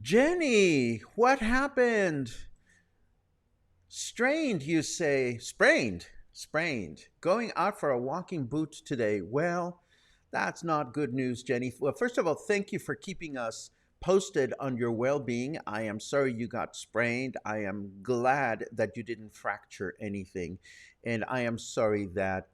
Jenny, what happened? Strained, you say? Sprained. Sprained. Going out for a walking boot today. Well, that's not good news, Jenny. Well, first of all, thank you for keeping us posted on your well being. I am sorry you got sprained. I am glad that you didn't fracture anything. And I am sorry that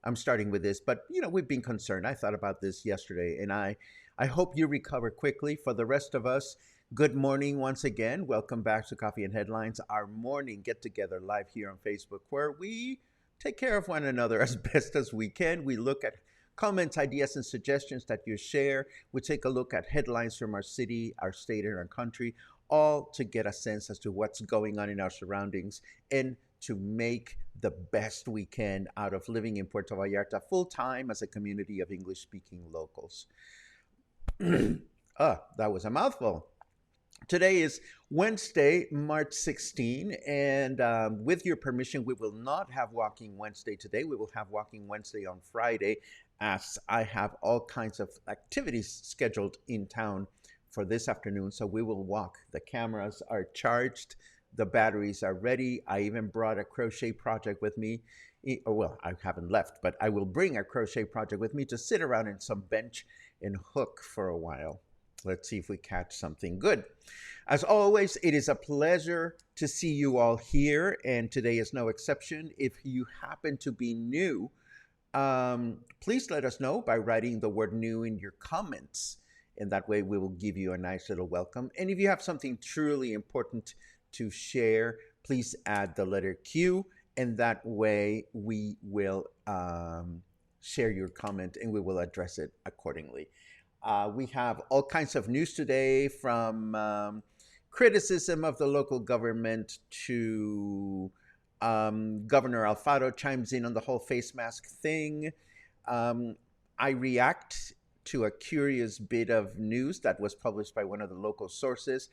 I'm starting with this, but we've been concerned. I thought about this yesterday, and I hope you recover quickly. For the rest of us, good morning once again. Welcome back to Coffee and Headlines, our morning get together live here on Facebook, where we take care of one another as best as we can. We look at comments, ideas, and suggestions that you share. We take a look at headlines from our city, our state, and our country, all to get a sense as to what's going on in our surroundings and to make the best we can out of living in Puerto Vallarta full time as a community of English speaking locals. That was a mouthful. Today is Wednesday, March 16, and with your permission, we will not have Walking Wednesday today. We will have Walking Wednesday on Friday, as I have all kinds of activities scheduled in town for this afternoon. So we will walk. The cameras are charged, the batteries are ready. I even brought a crochet project with me. Well, I haven't left, but I will bring a crochet project with me to sit around in some bench and hook for a while. Let's see if we catch something good. As always, it is a pleasure to see you all here, and today is no exception. If you happen to be new, please let us know by writing the word new in your comments, and that way we will give you a nice little welcome. And if you have something truly important to share, please add the letter Q, and that way we will share your comment and we will address it accordingly. We have all kinds of news today, from criticism of the local government to Governor Alfaro chimes in on the whole face mask thing. I react to a curious bit of news that was published by one of the local sources,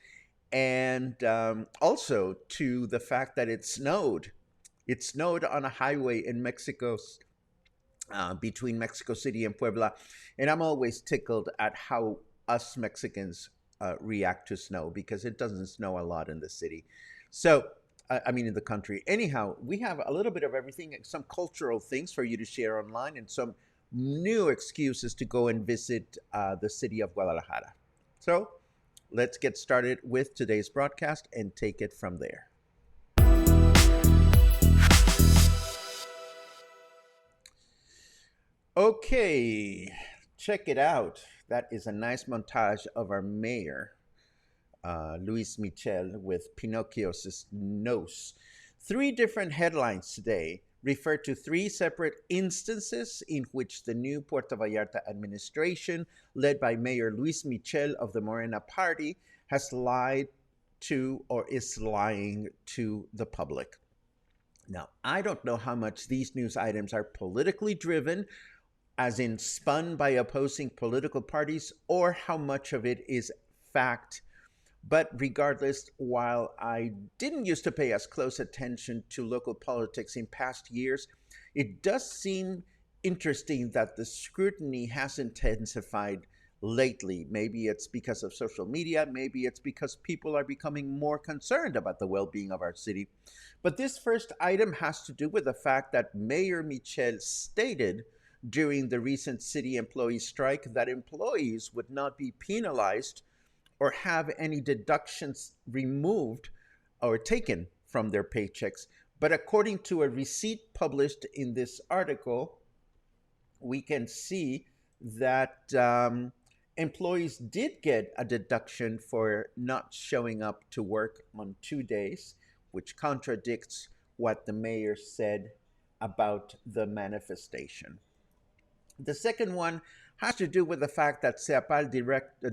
and also to the fact that it snowed. It snowed on a highway in Mexico, between Mexico City and Puebla. And I'm always tickled at how us Mexicans react to snow, because it doesn't snow a lot in the city. So, I mean, in the country. Anyhow, we have a little bit of everything, some cultural things for you to share online, and some new excuses to go and visit the city of Guadalajara. So let's get started with today's broadcast and take it from there. Okay, check it out. That is a nice montage of our mayor, Luis Michel, with Pinocchio's nose. Three different headlines today refer to three separate instances in which the new Puerto Vallarta administration, led by Mayor Luis Michel of the Morena Party, has lied to or is lying to the public. Now, I don't know how much these news items are politically driven as in spun by opposing political parties, or how much of it is fact. But regardless, while I didn't used to pay as close attention to local politics in past years, it does seem interesting that the scrutiny has intensified lately. Maybe it's because of social media, maybe it's because people are becoming more concerned about the well being of our city. But this first item has to do with the fact that Mayor Michel stated during the recent city employee strike that employees would not be penalized or have any deductions removed or taken from their paychecks. But according to a receipt published in this article, we can see that employees did get a deduction for not showing up to work on 2 days, which contradicts what the mayor said about the manifestation. The second one has to do with the fact that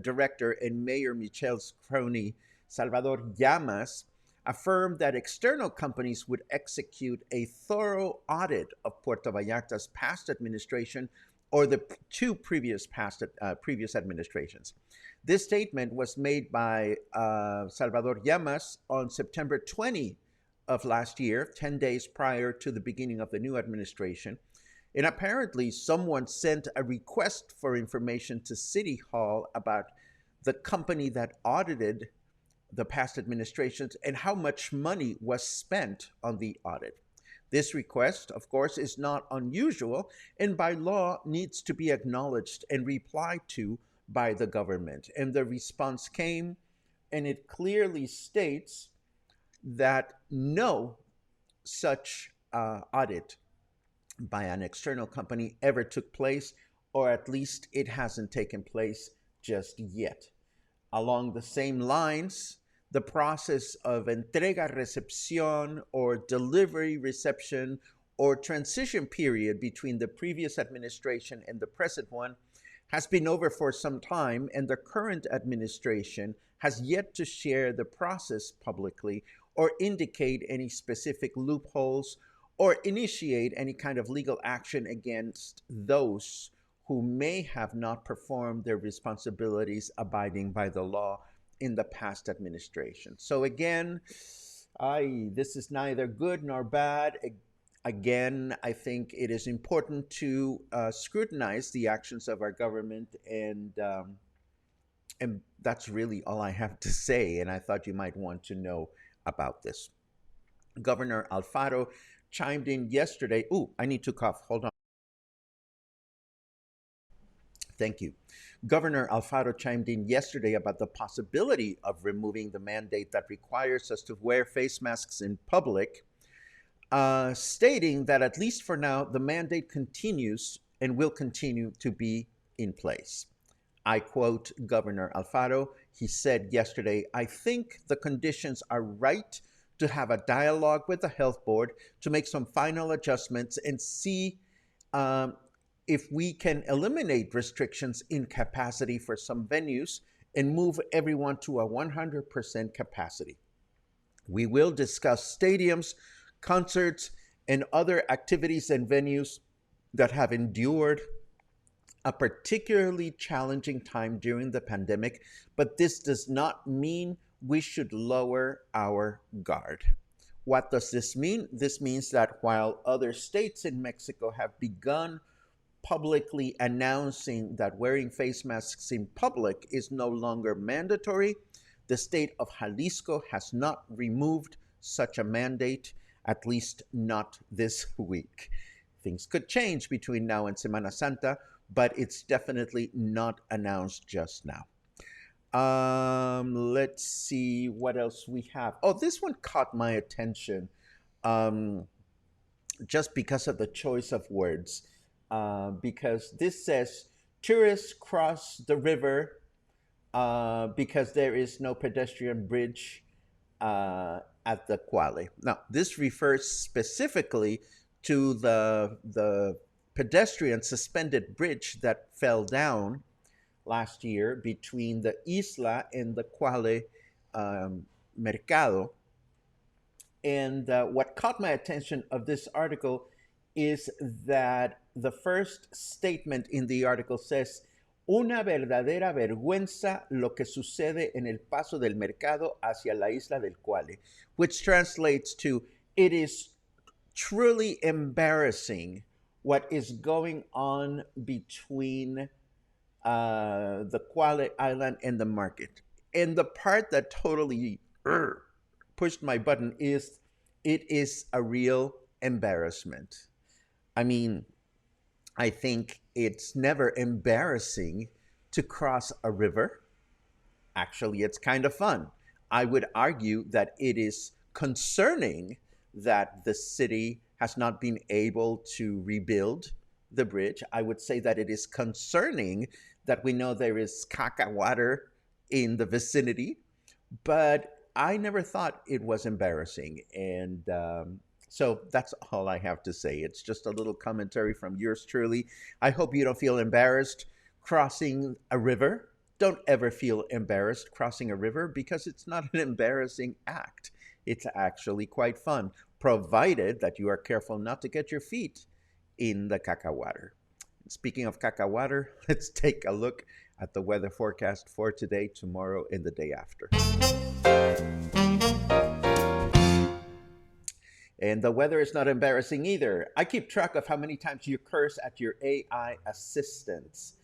director and Mayor Michel's crony, Salvador Llamas, affirmed that external companies would execute a thorough audit of Puerto Vallarta's past administration or the two previous administrations. This statement was made by Salvador Llamas on September 20 of last year, 10 days prior to the beginning of the new administration. And apparently, someone sent a request for information to City Hall about the company that audited the past administrations and how much money was spent on the audit. This request, of course, is not unusual and by law needs to be acknowledged and replied to by the government. And the response came, and it clearly states that no such audit by an external company ever took place, or at least it hasn't taken place just yet. Along the same lines, the process of entrega-recepción or delivery reception or transition period between the previous administration and the present one has been over for some time, and the current administration has yet to share the process publicly or indicate any specific loopholes or initiate any kind of legal action against those who may have not performed their responsibilities abiding by the law in the past administration. So again, this is neither good nor bad. Again, I think it is important to scrutinize the actions of our government, and that's really all I have to say. And I thought you might want to know about this. Governor Alfaro chimed in yesterday. Ooh, I need to cough. Hold on. Thank you. Governor Alfaro chimed in yesterday about the possibility of removing the mandate that requires us to wear face masks in public, stating that at least for now, the mandate continues and will continue to be in place. I quote Governor Alfaro. He said yesterday, "I think the conditions are right to have a dialogue with the health board to make some final adjustments and see if we can eliminate restrictions in capacity for some venues and move everyone to a 100% capacity. We will discuss stadiums, concerts, and other activities and venues that have endured a particularly challenging time during the pandemic, but this does not mean we should lower our guard." What does this mean? This means that while other states in Mexico have begun publicly announcing that wearing face masks in public is no longer mandatory, the state of Jalisco has not removed such a mandate, at least not this week. Things could change between now and Semana Santa, but it's definitely not announced just now. Let's see what else we have. Oh, this one caught my attention just because of the choice of words. Because this says tourists cross the river because there is no pedestrian bridge at the Quale. Now, this refers specifically to the pedestrian suspended bridge that fell down last year between the Isla and the Quale Mercado. And what caught my attention of this article is that the first statement in the article says, una verdadera vergüenza lo que sucede en el paso del mercado hacia la isla del Cuale, which translates to, it is truly embarrassing what is going on between the Quale Island and the market. And the part that totally pushed my button is, it is a real embarrassment. I mean, I think it's never embarrassing to cross a river. Actually, it's kind of fun. I would argue that it is concerning that the city has not been able to rebuild the bridge. I would say that it is concerning that we know there is caca water in the vicinity, but I never thought it was embarrassing. And so that's all I have to say. It's just a little commentary from yours truly. I hope you don't feel embarrassed crossing a river. Don't ever feel embarrassed crossing a river, because it's not an embarrassing act. It's actually quite fun, provided that you are careful not to get your feet in the caca water. Speaking of caca water, let's take a look at the weather forecast for today, tomorrow, and the day after. And the weather is not embarrassing either. I keep track of how many times you curse at your AI assistants.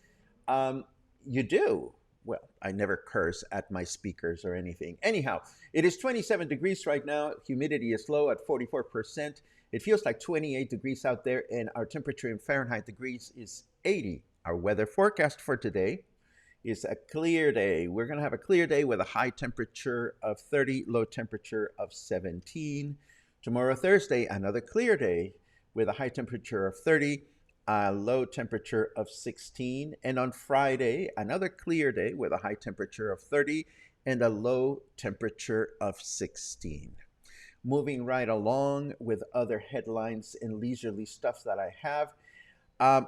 You do. Well, I never curse at my speakers or anything. Anyhow, it is 27 degrees right now. Humidity is low at 44%. It feels like 28 degrees out there, and our temperature in Fahrenheit degrees is 80. Our weather forecast for today is a clear day. We're going to have a clear day with a high temperature of 30, low temperature of 17. Tomorrow, Thursday, another clear day with a high temperature of 30, a low temperature of 16. And on Friday, another clear day with a high temperature of 30 and a low temperature of 16. Moving right along with other headlines and leisurely stuff that I have.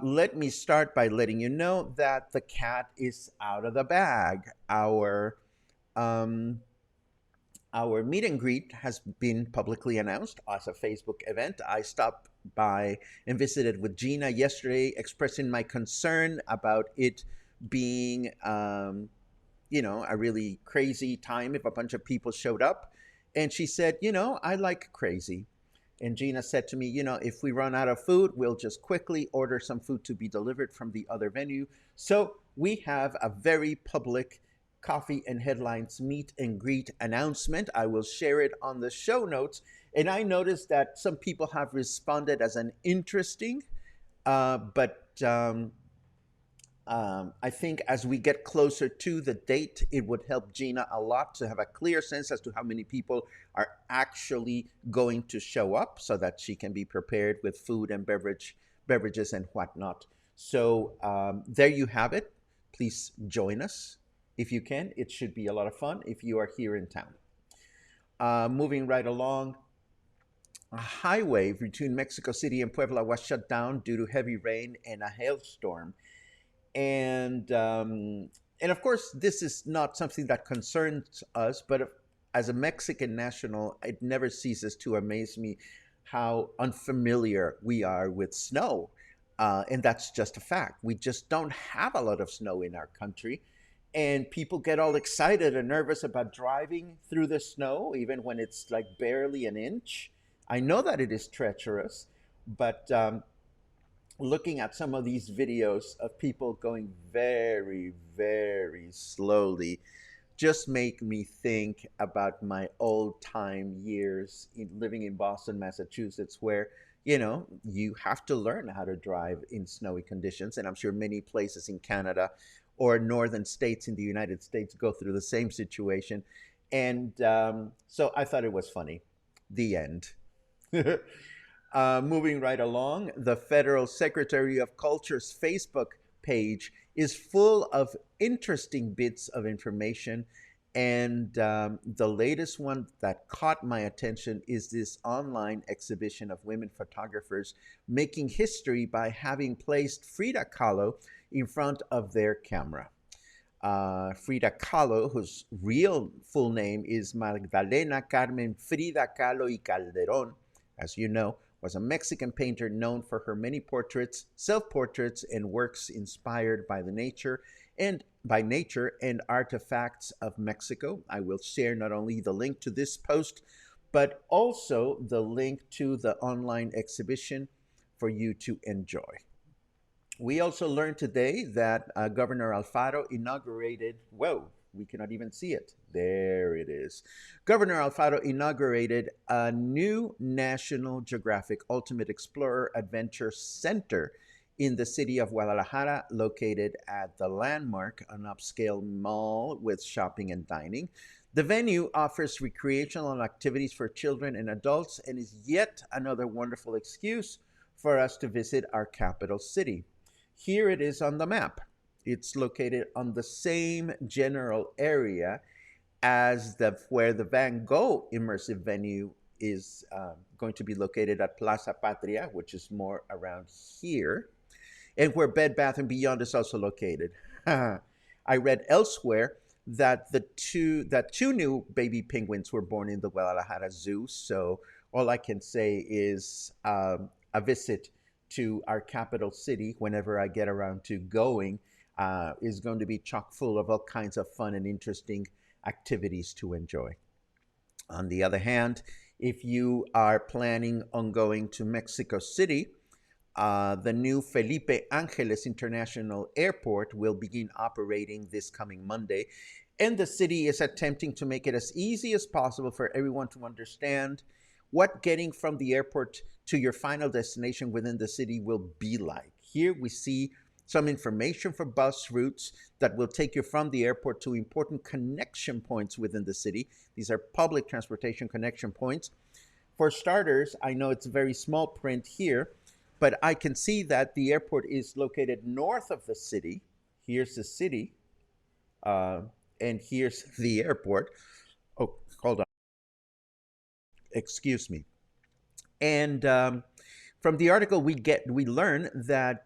Let me start by letting you know that the cat is out of the bag. Our meet and greet has been publicly announced as a Facebook event. I stopped by and visited with Gina yesterday, expressing my concern about it being, a really crazy time if a bunch of people showed up. And she said, I like crazy. And Gina said to me, if we run out of food, we'll just quickly order some food to be delivered from the other venue. So we have a very public Coffee and Headlines meet and greet announcement. I will share it on the show notes. And I noticed that some people have responded as an interesting, but I think as we get closer to the date, it would help Gina a lot to have a clear sense as to how many people are actually going to show up, so that she can be prepared with food and beverages and whatnot. So there you have it. Please join us if you can. It should be a lot of fun if you are here in town. Moving right along, a highway between Mexico City and Puebla was shut down due to heavy rain and a hailstorm. And of course, this is not something that concerns us, but as a Mexican national, it never ceases to amaze me how unfamiliar we are with snow. And that's just a fact. We just don't have a lot of snow in our country. And people get all excited and nervous about driving through the snow, even when it's like barely an inch. I know that it is treacherous, but looking at some of these videos of people going very, very slowly just make me think about my old time years living in Boston, Massachusetts, where you have to learn how to drive in snowy conditions. And I'm sure many places in Canada or northern states in the United States go through the same situation. And so I thought it was funny. The end. Moving right along, the Federal Secretary of Culture's Facebook page is full of interesting bits of information. And the latest one that caught my attention is this online exhibition of women photographers making history by having placed Frida Kahlo in front of their camera. Frida Kahlo, whose real full name is Magdalena Carmen Frida Kahlo y Calderón, as you know, was a Mexican painter known for her many portraits, self-portraits, and works inspired by nature and artifacts of Mexico. I will share not only the link to this post, but also the link to the online exhibition for you to enjoy. We also learned today that Governor Alfaro inaugurated, whoa, we cannot even see it. There it is. Governor Alfaro inaugurated a new National Geographic Ultimate Explorer Adventure Center in the city of Guadalajara, located at the Landmark, an upscale mall with shopping and dining. The venue offers recreational activities for children and adults and is yet another wonderful excuse for us to visit our capital city. Here it is on the map. It's located on the same general area as where the Van Gogh immersive venue is going to be located at Plaza Patria, which is more around here, and where Bed Bath & Beyond is also located. I read elsewhere that two new baby penguins were born in the Guadalajara Zoo. So all I can say is a visit to our capital city, whenever I get around to going, is going to be chock full of all kinds of fun and interesting activities to enjoy. On the other hand, if you are planning on going to Mexico City, the new Felipe Angeles International Airport will begin operating this coming Monday, and the city is attempting to make it as easy as possible for everyone to understand what getting from the airport to your final destination within the city will be like. Here we see some information for bus routes that will take you from the airport to important connection points within the city. These are public transportation connection points. For starters, I know it's very small print here, but I can see that the airport is located north of the city. Here's the city, and here's the airport. Oh, hold on. Excuse me. And from the article, we learn that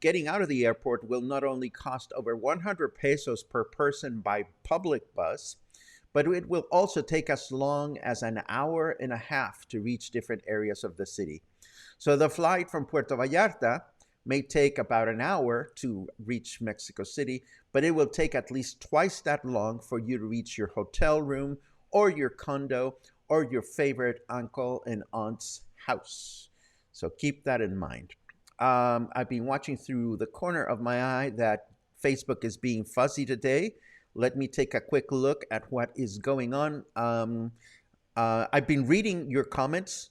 getting out of the airport will not only cost over 100 pesos per person by public bus, but it will also take as long as an hour and a half to reach different areas of the city. So the flight from Puerto Vallarta may take about an hour to reach Mexico City, but it will take at least twice that long for you to reach your hotel room or your condo or your favorite uncle and aunt's house. So keep that in mind. I've been watching through the corner of my eye that Facebook is being fuzzy today. Let me take a quick look at what is going on. I've been reading your comments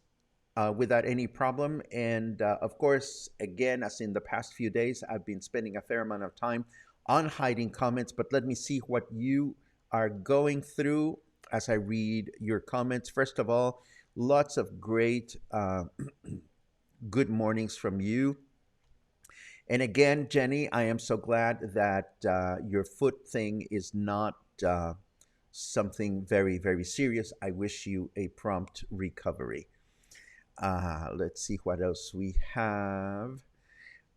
without any problem. And of course, again, as in the past few days, I've been spending a fair amount of time on hiding comments. But let me see what you are going through as I read your comments. First of all, lots of great good mornings from you. And again, Jenny, I am so glad that your foot thing is not something very, very serious. I wish you a prompt recovery. Let's see what else we have.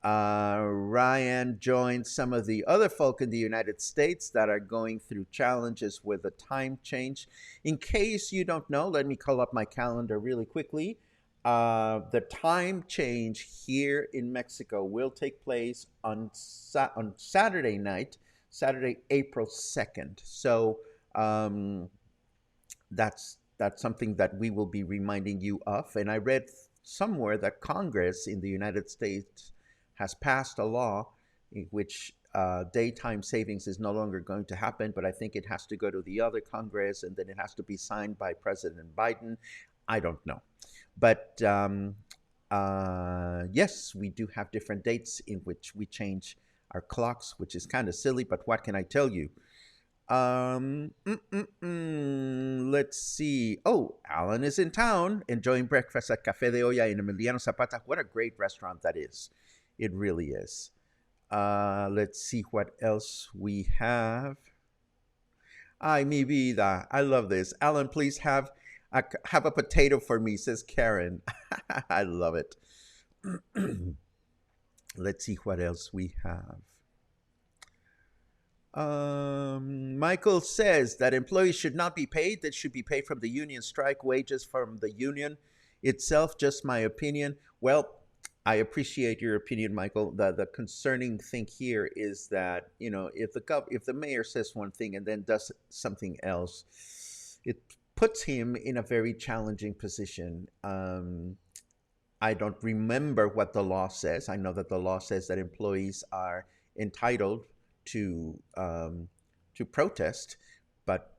Ryan joined some of the other folk in the United States that are going through challenges with the time change. In case you don't know, let me call up my calendar really quickly. The time change here in Mexico will take place on Saturday night, Saturday, April 2nd. So that's something that we will be reminding you of. And I read somewhere that Congress in the United States has passed a law in which daytime savings is no longer going to happen, but I think it has to go to the other Congress and then it has to be signed by President Biden. I don't know. But yes, we do have different dates in which we change our clocks, which is kind of silly, but what can I tell you? Let's see. Oh, Alan is in town enjoying breakfast at Café de Olla in Emiliano Zapata. What a great restaurant that is. It really is. Let's see what else we have. Ay, mi vida. I love this. Alan, please have a potato for me, says Karen. I love it. Let's see what else we have. Michael says that employees should not be paid. That should be paid from the union strike wages from the union. itself, just my opinion. Well, I appreciate your opinion, Michael. The concerning thing here is that, if the mayor says one thing and then does something else, it puts him in a very challenging position. I don't remember what the law says. I know that the law says that employees are entitled to protest, but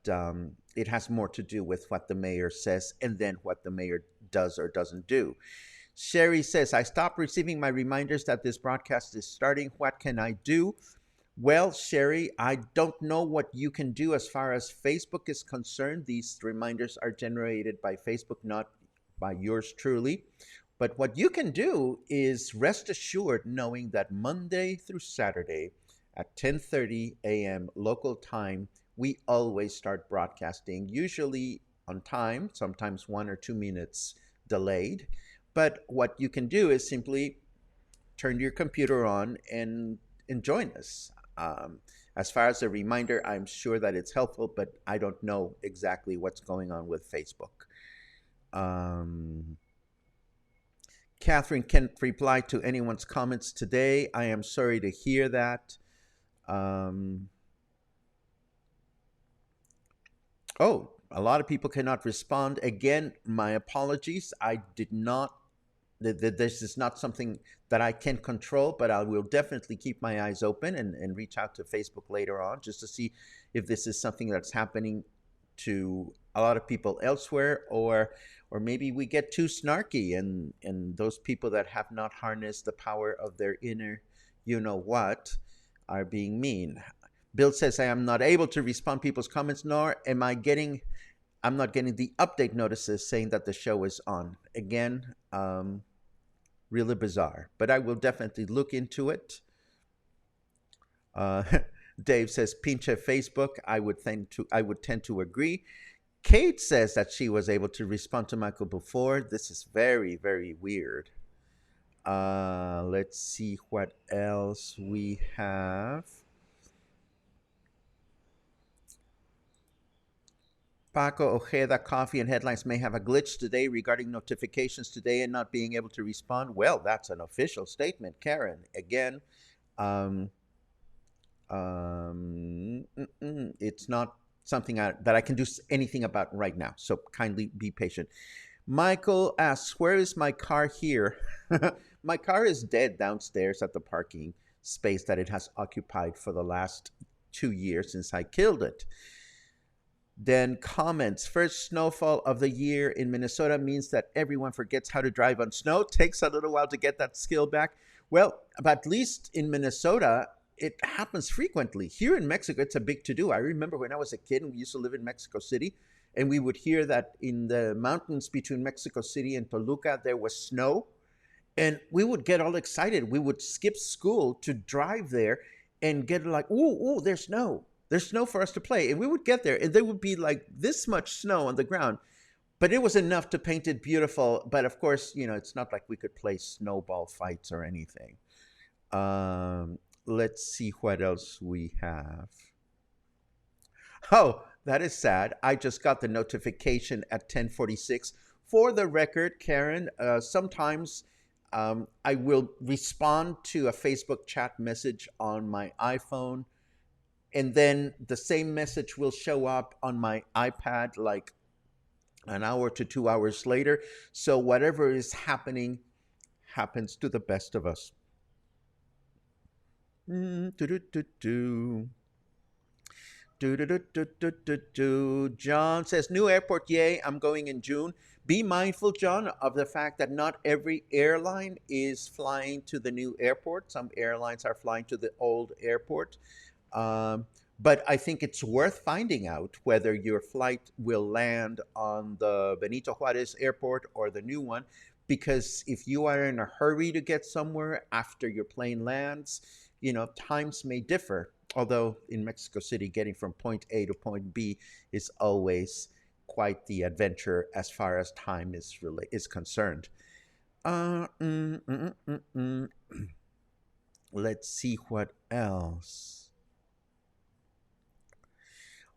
it has more to do with what the mayor says and then what the mayor does or doesn't do. Sherry says, I stopped receiving my reminders that this broadcast is starting. What can I do? Well, Sherry, I don't know what you can do as far as Facebook is concerned. These reminders are generated by Facebook, not by yours truly. But what you can do is rest assured knowing that Monday through Saturday at 10:30 a.m. local time, we always start broadcasting, usually on time, sometimes 1 or 2 minutes delayed. But what you can do is simply turn your computer on and join us. As far as a reminder, I'm sure that it's helpful, but I don't know exactly what's going on with Facebook. Um, Catherine can't reply to anyone's comments today. I am sorry to hear that. Um, oh, a lot of people cannot respond. Again, my apologies. I did not this is not something that I can control, but I will definitely keep my eyes open and reach out to Facebook later on just to see if this is something that's happening to a lot of people elsewhere, or maybe we get too snarky and those people that have not harnessed the power of their inner you know what are being mean. Bill says I am not able to respond to people's comments, nor am I'm not getting the update notices saying that the show is on. Again, really bizarre, but I will definitely look into it. Uh, Dave says, "Pinche Facebook." I would tend to agree. Kate says that she was able to respond to Michael before. This is very, very weird. Let's see what else we have. Paco Ojeda, Coffee and Headlines may have a glitch today regarding notifications today and not being able to respond. Well, that's an official statement, Karen. Again, um, it's not something that I can do anything about right now. So kindly be patient. Michael asks, where is my car here? My car is dead downstairs at the parking space that it has occupied for the last 2 years since I killed it. Then comments, first snowfall of the year in Minnesota means that everyone forgets how to drive on snow. Takes a little while to get that skill back. Well, but at least in Minnesota, it happens frequently. Here in Mexico, it's a big to do. I remember when I was a kid and we used to live in Mexico City, and we would hear that in the mountains between Mexico City and Toluca, there was snow. And we would get all excited. We would skip school to drive there and get like, ooh, there's snow. There's snow for us to play. And we would get there and there would be like this much snow on the ground. But it was enough to paint it beautiful. But of course, it's not like we could play snowball fights or anything. Let's see what else we have. Oh, that is sad. I just got the notification at 10:46. For the record, Karen, sometimes I will respond to a Facebook chat message on my iPhone, and then the same message will show up on my iPad like an hour to 2 hours later. So whatever is happening happens to the best of us. Do-do-do-do. Do-do-do-do-do-do. John says, new airport, yay, I'm going in June. Be mindful, John, of the fact that not every airline is flying to the new airport. Some airlines are flying to the old airport. Um, but I think it's worth finding out whether your flight will land on the Benito Juarez airport or the new one, because if you are in a hurry to get somewhere after your plane lands, times may differ. Although in Mexico City, getting from point A to point B is always quite the adventure as far as time is concerned. Uh, mm, mm, mm, mm. Let's see what else.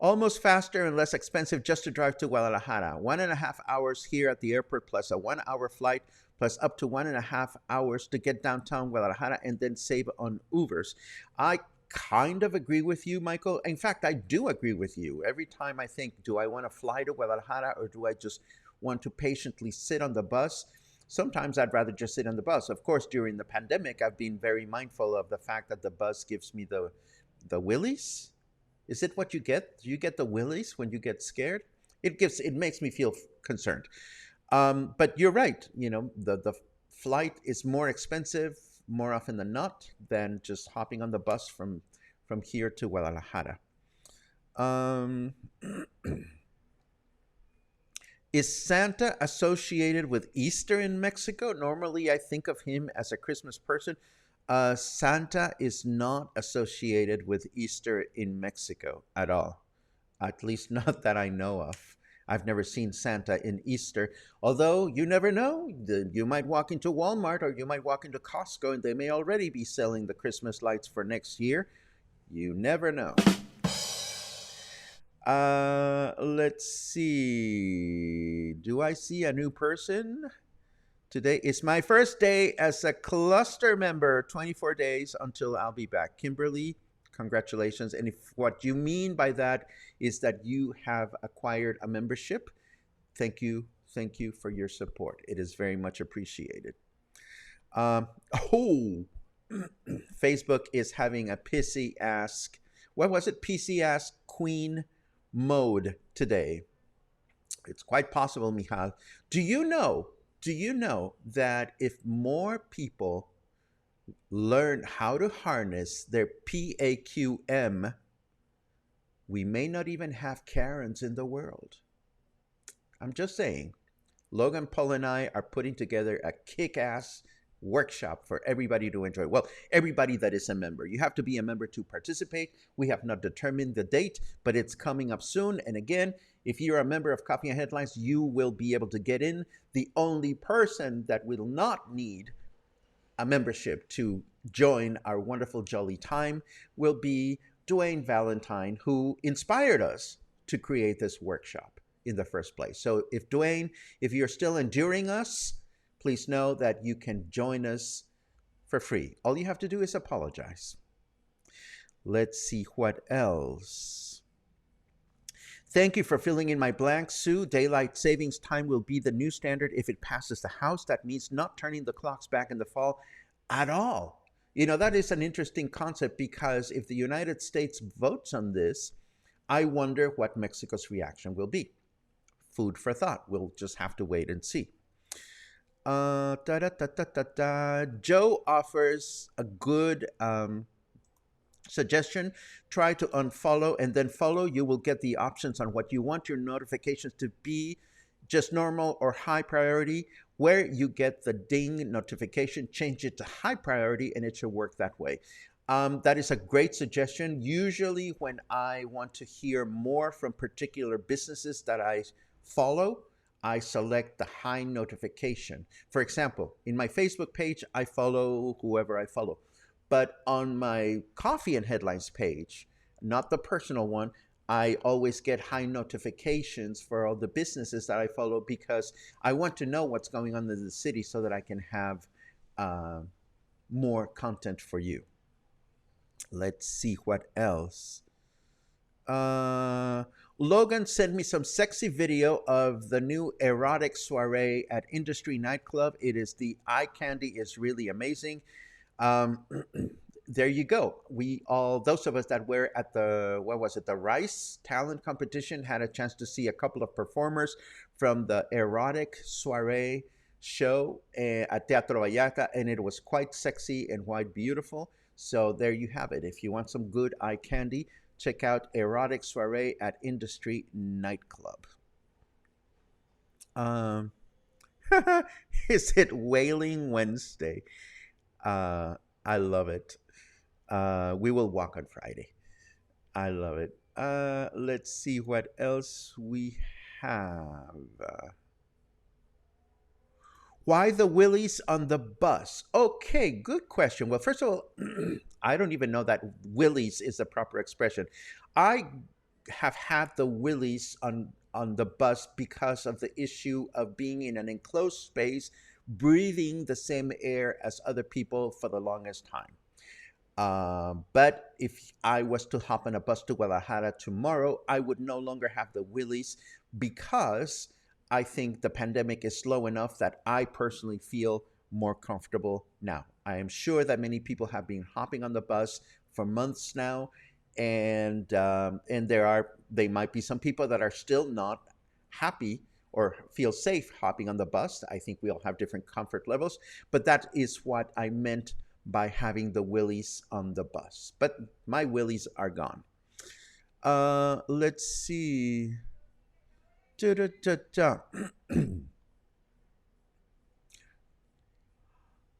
Almost faster and less expensive just to drive to Guadalajara. 1.5 hours here at the airport, plus a 1 hour flight, plus up to 1.5 hours to get downtown Guadalajara, and then save on Ubers. I kind of agree with you, Michael. In fact, I do agree with you. Every time I think, do I want to fly to Guadalajara, or do I just want to patiently sit on the bus? Sometimes I'd rather just sit on the bus. Of course, during the pandemic, I've been very mindful of the fact that the bus gives me the willies. Is it what you get? Do you get the willies when you get scared? It makes me feel concerned. But you're right. The flight is more expensive more often than not than just hopping on the bus from here to Guadalajara. Um, is Santa associated with Easter in Mexico? Normally, I think of him as a Christmas person. Santa is not associated with Easter in Mexico at all, at least not that I know of. I've never seen Santa in Easter, although you never know. You might walk into Walmart, or you might walk into Costco, and they may already be selling the Christmas lights for next year. You never know. Let's see. Do I see a new person? Today is my first day as a cluster member, 24 days until I'll be back. Kimberly, congratulations. And if what you mean by that is that you have acquired a membership, thank you. Thank you for your support. It is very much appreciated. Oh, Facebook is having a pissy ask. What was it? PC ask Queen mode today. It's quite possible, Michal. Do you know that if more people learn how to harness their PAQM, we may not even have Karens in the world? I'm just saying. Logan Paul and I are putting together a kick-ass workshop for everybody to enjoy. Well, everybody that is a member. You have to be a member to participate. We have not determined the date, but it's coming up soon. And again, if you're a member of Coffee and Headlines, you will be able to get in. The only person that will not need a membership to join our wonderful jolly time will be Dwayne Valentine, who inspired us to create this workshop in the first place. So if Dwayne, if you're still enduring us, please know that you can join us for free. All you have to do is apologize. Let's see what else. Thank you for filling in my blanks, Sue. Daylight savings time will be the new standard if it passes the House. That means not turning the clocks back in the fall at all. That is an interesting concept, because if the United States votes on this, I wonder what Mexico's reaction will be. Food for thought. We'll just have to wait and see. Joe offers a good suggestion. Try to unfollow and then follow. You will get the options on what you want your notifications to be, just normal or high priority. Where you get the ding notification, change it to high priority, and it should work that way. That is a great suggestion. Usually when I want to hear more from particular businesses that I follow, I select the high notification. For example, in my Facebook page, I follow whoever I follow. But on my Coffee and Headlines page, not the personal one, I always get high notifications for all the businesses that I follow, because I want to know what's going on in the city so that I can have more content for you. Let's see what else. Logan sent me some sexy video of the new erotic soiree at Industry Nightclub. The eye candy is really amazing. There you go. Those of us that were at the Rice Talent Competition had a chance to see a couple of performers from the erotic soiree show at Teatro Vallarta, and it was quite sexy and quite beautiful. So there you have it. If you want some good eye candy, check out Erotic Soiree at Industry Nightclub. Is it Wailing Wednesday? I love it. We will walk on Friday. I love it. Let's see what else we have. Why the willies on the bus? Okay, good question. Well, first of all, I don't even know that willies is the proper expression. I have had the willies on the bus because of the issue of being in an enclosed space, breathing the same air as other people for the longest time. But if I was to hop on a bus to Guadalajara tomorrow, I would no longer have the willies because I think the pandemic is slow enough that I personally feel more comfortable now. I am sure that many people have been hopping on the bus for months now, and there might be some people that are still not happy or feel safe hopping on the bus. I think we all have different comfort levels, but that is what I meant by having the willies on the bus. But my willies are gone. Let's see. Da-da-da-da.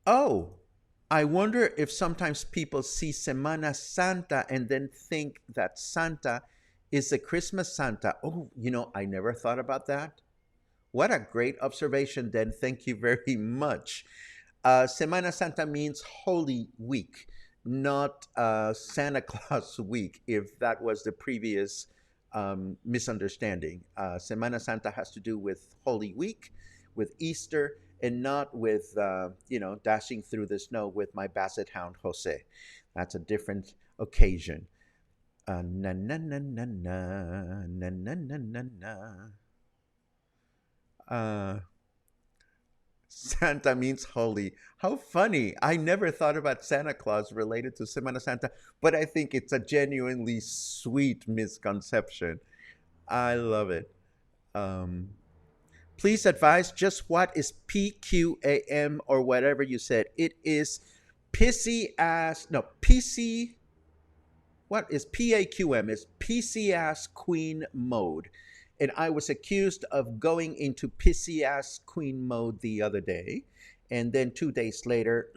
Oh, I wonder if sometimes people see Semana Santa and then think that Santa is the Christmas Santa. Oh, I never thought about that. What a great observation, then. Thank you very much. Semana Santa means Holy Week, not Santa Claus Week, if that was the previous misunderstanding. Semana Santa has to do with Holy Week, with Easter, and not with, dashing through the snow with my basset hound, Jose. That's a different occasion. Na na na na na na na na na na. Uh, Santa means holy. How funny. I never thought about Santa Claus related to Semana Santa, but I think it's a genuinely sweet misconception. I love it. Um, Please advise just what is PQAM or whatever you said. It is pissy ass, no, PC, what is PAQM? Is PC ass queen mode. And I was accused of going into pissy ass queen mode the other day. And then 2 days later,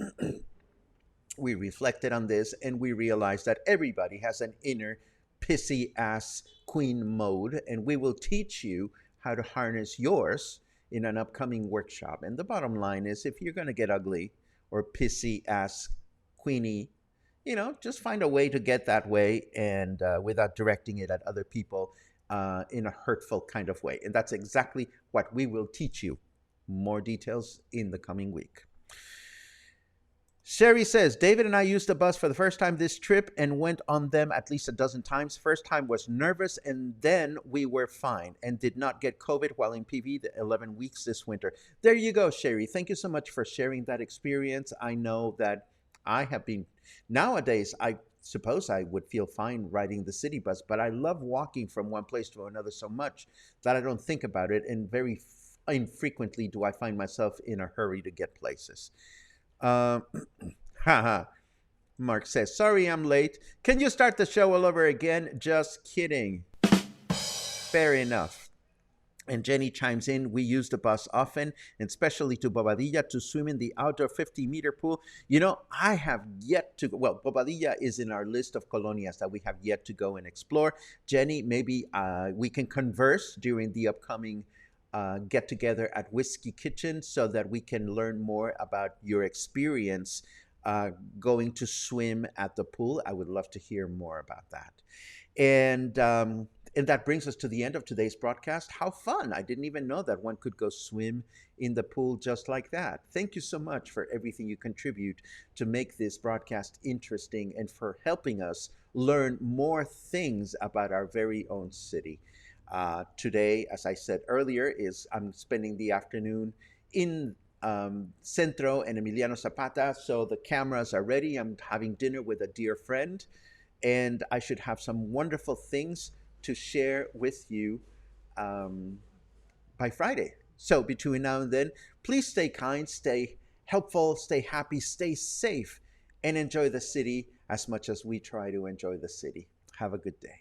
we reflected on this and we realized that everybody has an inner pissy ass queen mode. And we will teach you how to harness yours in an upcoming workshop. And the bottom line is if you're going to get ugly or pissy ass queenie, just find a way to get that way and without directing it at other people in a hurtful kind of way. And that's exactly what we will teach you. More details in the coming week. Sherry says, David and I used the bus for the first time this trip and went on them at least a dozen times. First time was nervous, and then we were fine and did not get COVID while in PV the 11 weeks this winter. There you go, Sherry. Thank you so much for sharing that experience. I know that I have been, nowadays, I suppose I would feel fine riding the city bus, but I love walking from one place to another so much that I don't think about it, and very infrequently do I find myself in a hurry to get places. Uh, haha. Mark says, sorry I'm late. Can you start the show all over again? Just kidding. Fair enough. And Jenny chimes in, we use the bus often, and especially to Bobadilla to swim in the outdoor 50-meter pool. I have yet to, well, Bobadilla is in our list of colonias that we have yet to go and explore. Jenny, maybe we can converse during the upcoming get together at Whiskey Kitchen so that we can learn more about your experience going to swim at the pool. I would love to hear more about that. And that brings us to the end of today's broadcast. How fun. I didn't even know that one could go swim in the pool just like that. Thank you so much for everything you contribute to make this broadcast interesting and for helping us learn more things about our very own city. Today, as I said earlier, I'm spending the afternoon in Centro and Emiliano Zapata, so the cameras are ready. I'm having dinner with a dear friend, and I should have some wonderful things to share with you by Friday. So between now and then, please stay kind, stay helpful, stay happy, stay safe, and enjoy the city as much as we try to enjoy the city. Have a good day.